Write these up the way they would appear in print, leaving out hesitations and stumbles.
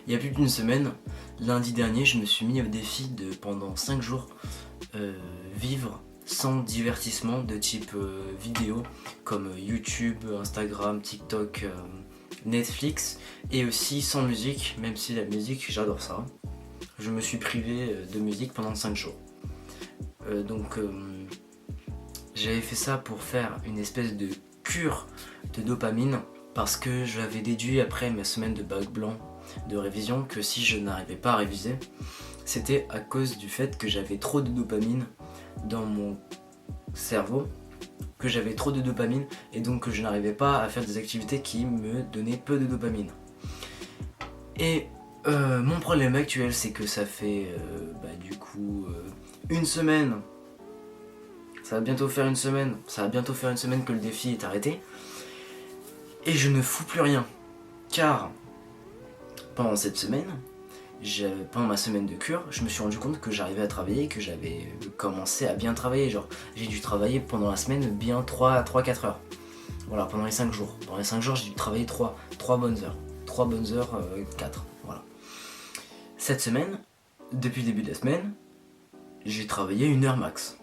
Il y a plus d'une semaine, lundi dernier, je me suis mis au défi de pendant 5 jours vivre sans divertissement de type vidéo comme YouTube, Instagram, TikTok, Netflix, et aussi sans musique, même si la musique j'adore ça. Je me suis privé de musique pendant 5 jours. J'avais fait ça pour faire une espèce de cure de dopamine parce que j'avais déduit après ma semaine de bac blanc de révision que si je n'arrivais pas à réviser, c'était à cause du fait que j'avais trop de dopamine dans mon cerveau, que j'avais trop de dopamine et donc que je n'arrivais pas à faire des activités qui me donnaient peu de dopamine. Et mon problème actuel, c'est que ça fait une semaine. Ça va bientôt faire une semaine que le défi est arrêté. Et je ne fous plus rien. Car pendant cette semaine, pendant ma semaine de cure, je me suis rendu compte que j'arrivais à travailler, que j'avais commencé à bien travailler. Genre, j'ai dû travailler pendant la semaine bien 3-4 heures. Voilà, pendant les 5 jours. Pendant les 5 jours, j'ai dû travailler 3 bonnes heures. 3 bonnes heures, 4. Voilà. Cette semaine, depuis le début de la semaine, j'ai travaillé 1 heure max.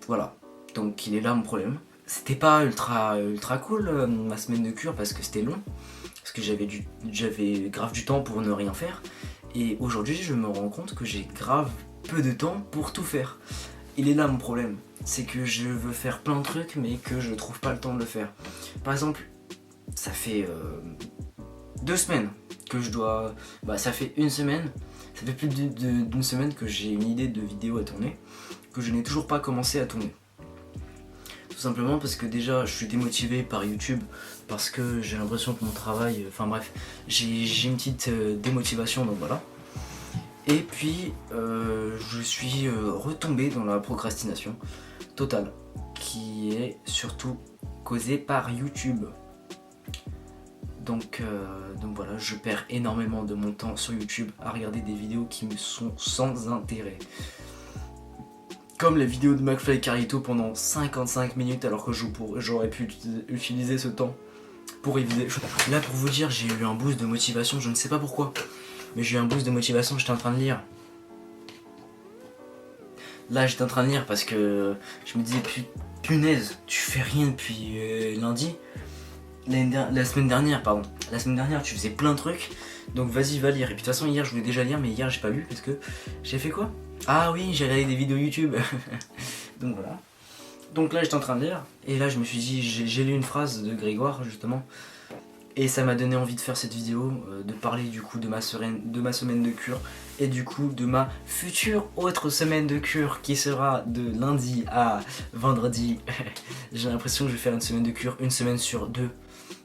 Voilà, donc il est là mon problème. C'était pas ultra cool ma semaine de cure parce que c'était long, parce que j'avais grave du temps pour ne rien faire. Et aujourd'hui je me rends compte que j'ai grave peu de temps pour tout faire. Il est là mon problème, c'est que je veux faire plein de trucs mais que je trouve pas le temps de le faire. Par exemple, ça fait 2 semaines que je dois... ça fait une semaine, ça fait plus d'une semaine que j'ai une idée de vidéo à tourner, que je n'ai toujours pas commencé à tourner. Tout simplement parce que déjà je suis démotivé par YouTube, parce que j'ai l'impression que mon travail... Enfin bref, j'ai une petite démotivation, donc voilà. Et puis je suis retombé dans la procrastination totale, qui est surtout causée par YouTube. Donc voilà, je perds énormément de mon temps sur YouTube à regarder des vidéos qui me sont sans intérêt. Comme les vidéos de McFly et Carlito pendant 55 minutes alors que j'aurais pu utiliser ce temps pour réviser. Là pour vous dire, j'ai eu un boost de motivation, je ne sais pas pourquoi. Mais j'ai eu un boost de motivation, j'étais en train de lire. Là j'étais en train de lire parce que je me disais punaise, tu fais rien depuis lundi. La semaine dernière, tu faisais plein de trucs, donc vas-y va lire. Et puis de toute façon hier je voulais déjà lire, mais hier j'ai pas lu parce que j'ai fait quoi? Ah oui, j'ai regardé des vidéos YouTube. Donc voilà. Donc là j'étais en train de lire, et là je me suis dit, j'ai lu une phrase de Grégoire justement, et ça m'a donné envie de faire cette vidéo, de parler du coup de ma semaine de cure, et du coup de ma future autre semaine de cure qui sera de lundi à vendredi. J'ai l'impression que je vais faire une semaine de cure, une semaine sur 2,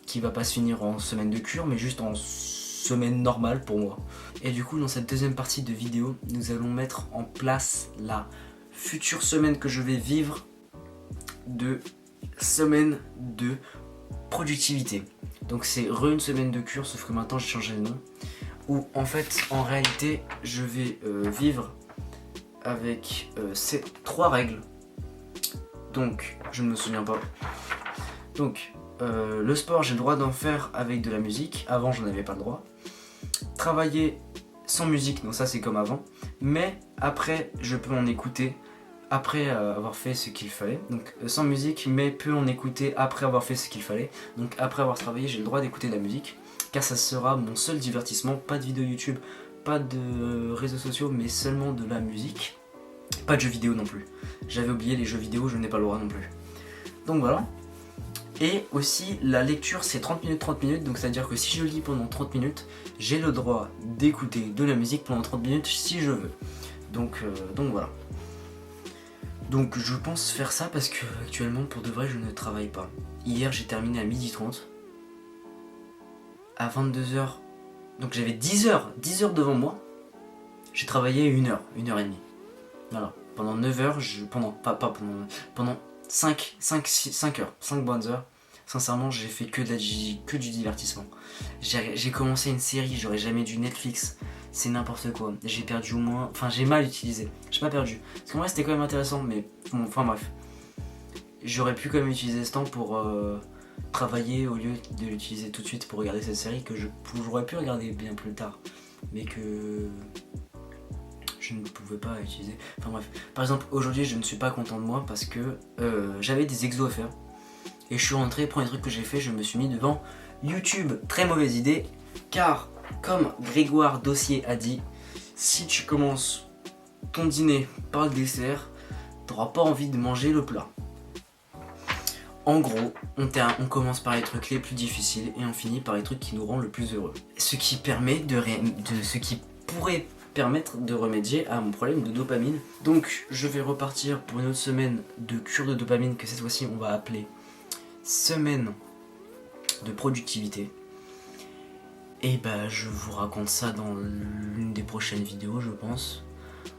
qui va pas se finir en semaine de cure, mais juste en semaine normale pour moi. Et du coup dans cette deuxième partie de vidéo, nous allons mettre en place la future semaine que je vais vivre de semaine de productivité. Donc c'est une semaine de cure, sauf que maintenant j'ai changé le nom, où en fait en réalité je vais vivre avec ces 3 règles. Donc je ne me souviens pas. Donc le sport, j'ai le droit d'en faire avec de la musique. Avant j'en avais pas le droit. Travailler sans musique, non ça c'est comme avant, mais après je peux en écouter après avoir fait ce qu'il fallait. Donc sans musique, mais peut en écouter après avoir fait ce qu'il fallait. Donc après avoir travaillé, j'ai le droit d'écouter de la musique, car ça sera mon seul divertissement. Pas de vidéo YouTube, pas de réseaux sociaux, mais seulement de la musique. Pas de jeux vidéo non plus. J'avais oublié les jeux vidéo, je n'ai pas le droit non plus. Donc voilà. Et aussi la lecture c'est 30 minutes, donc c'est à dire que si je lis pendant 30 minutes, j'ai le droit d'écouter de la musique pendant 30 minutes si je veux. Donc voilà. Donc je pense faire ça parce que actuellement pour de vrai je ne travaille pas. Hier j'ai terminé à 12h30. À 22h, donc j'avais 10 heures devant moi. J'ai travaillé 1 heure, 1h30. Voilà. Pendant 9 heures, pendant 5 heures, 5 bonnes heures. Sincèrement j'ai fait que du divertissement. J'ai commencé une série, j'aurais jamais dû Netflix. C'est n'importe quoi, j'ai perdu au moins... Enfin j'ai mal utilisé, j'ai pas perdu. Parce qu'en vrai c'était quand même intéressant, mais bon, enfin bref. J'aurais pu quand même utiliser ce temps pour travailler au lieu de l'utiliser tout de suite pour regarder cette série que j'aurais pu regarder bien plus tard, mais que je ne pouvais pas utiliser. Enfin bref, par exemple aujourd'hui je ne suis pas content de moi parce que j'avais des exos à faire et je suis rentré, premier truc que j'ai fait, je me suis mis devant YouTube. Très mauvaise idée, car comme Grégoire Dossier a dit, si tu commences ton dîner par le dessert, t'auras pas envie de manger le plat. En gros, on commence par les trucs les plus difficiles et on finit par les trucs qui nous rendent le plus heureux. Ce qui pourrait permettre de remédier à mon problème de dopamine. Donc je vais repartir pour une autre semaine de cure de dopamine que cette fois-ci on va appeler semaine de productivité. Et bah je vous raconte ça dans l'une des prochaines vidéos je pense,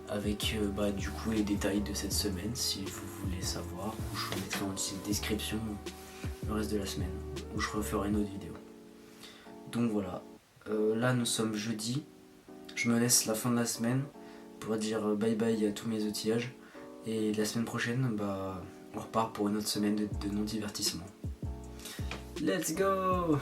avec du coup les détails de cette semaine si vous voulez savoir, ou je vous mettrai en description le reste de la semaine, où je referai une autre vidéo. Donc voilà, là nous sommes jeudi, je me laisse la fin de la semaine pour dire bye bye à tous mes outillages, et la semaine prochaine on repart pour une autre semaine de non-divertissement. Let's go!